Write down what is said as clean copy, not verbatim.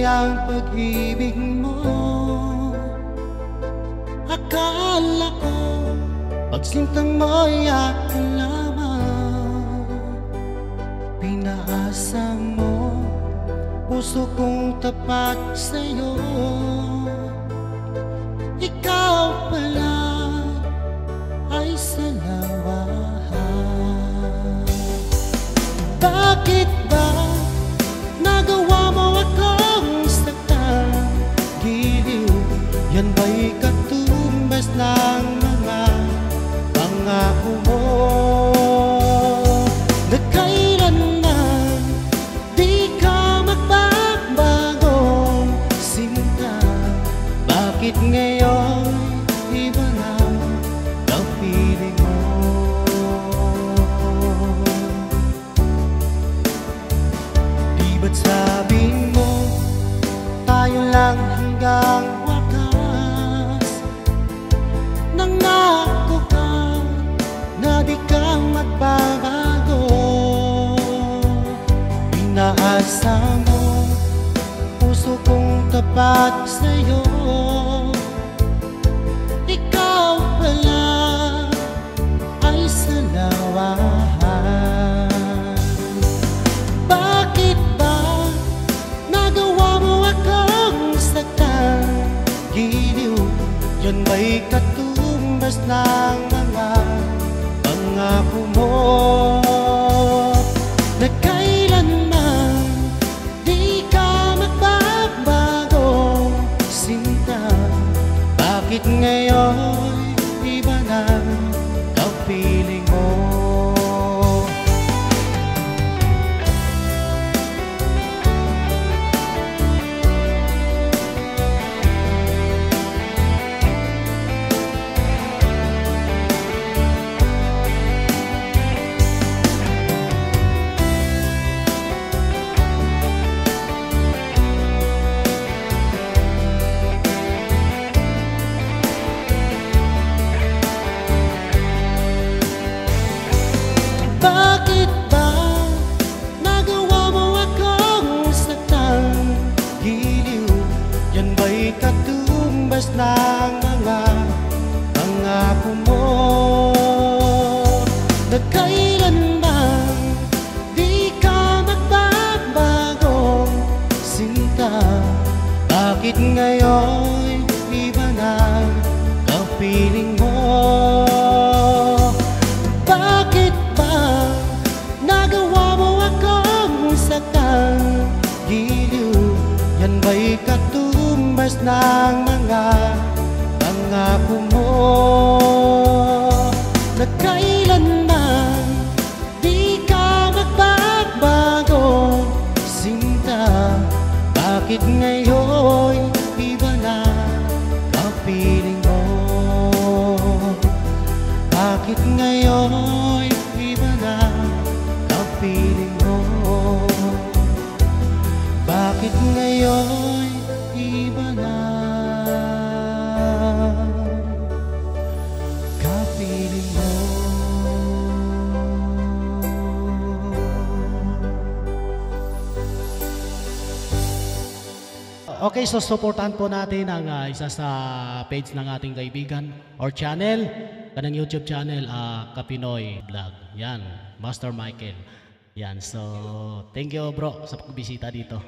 ang pag-ibig mo. Akala ko pagsinta mo'y akin lamang. Pinaasa mo puso kong tapat sa'yo. Ikaw pala ay salawahan. Bakit ba nagawa mo akong saktan? Giliw, yan ba'y katumbas ng mga pangako mo? Na kailanman di ka magbabagong sinta. Bakit ngayon iba na ang piling mo? Di ba't sabi mo tayo lang hanggang wakas? Nangako ka na di ka magbabago. Pinaasa mo puso kong tapat sa'yo. Ikaw pala ay salawahan. Bakit ba nagawa mo akong saktan? Giliw, yan ba'y katumbas ng mga pangako mo? Na kailanman di ka magbabagong sinta. Bakit ngayon iba na ang piling mo? Bakit ba nagawa mo akong saktan? Giliw, yan ba'y katumbas ng mga pangako mo? Na kailanman di ka magbabagong sinta. Bakit ngayon iba na ang piling mo? Bakit ba nagawa mo akong saktan? Giliw, yan ba'y katumbas ng mga pangako mo? Na kailanman di ka magbabagong sinta. Bakit ngayon iba na ang piling mo? Bakit ngayon iba na ang piling mo? Bakit ngayon iba na kapiling mo? Okay, so supportahan po natin ang isa sa page ng ating kaibigan or channel, kanang YouTube channel, Kapinoy Vlog. Yan, Master Michael. Yan, so thank you bro sa pagbisita dito.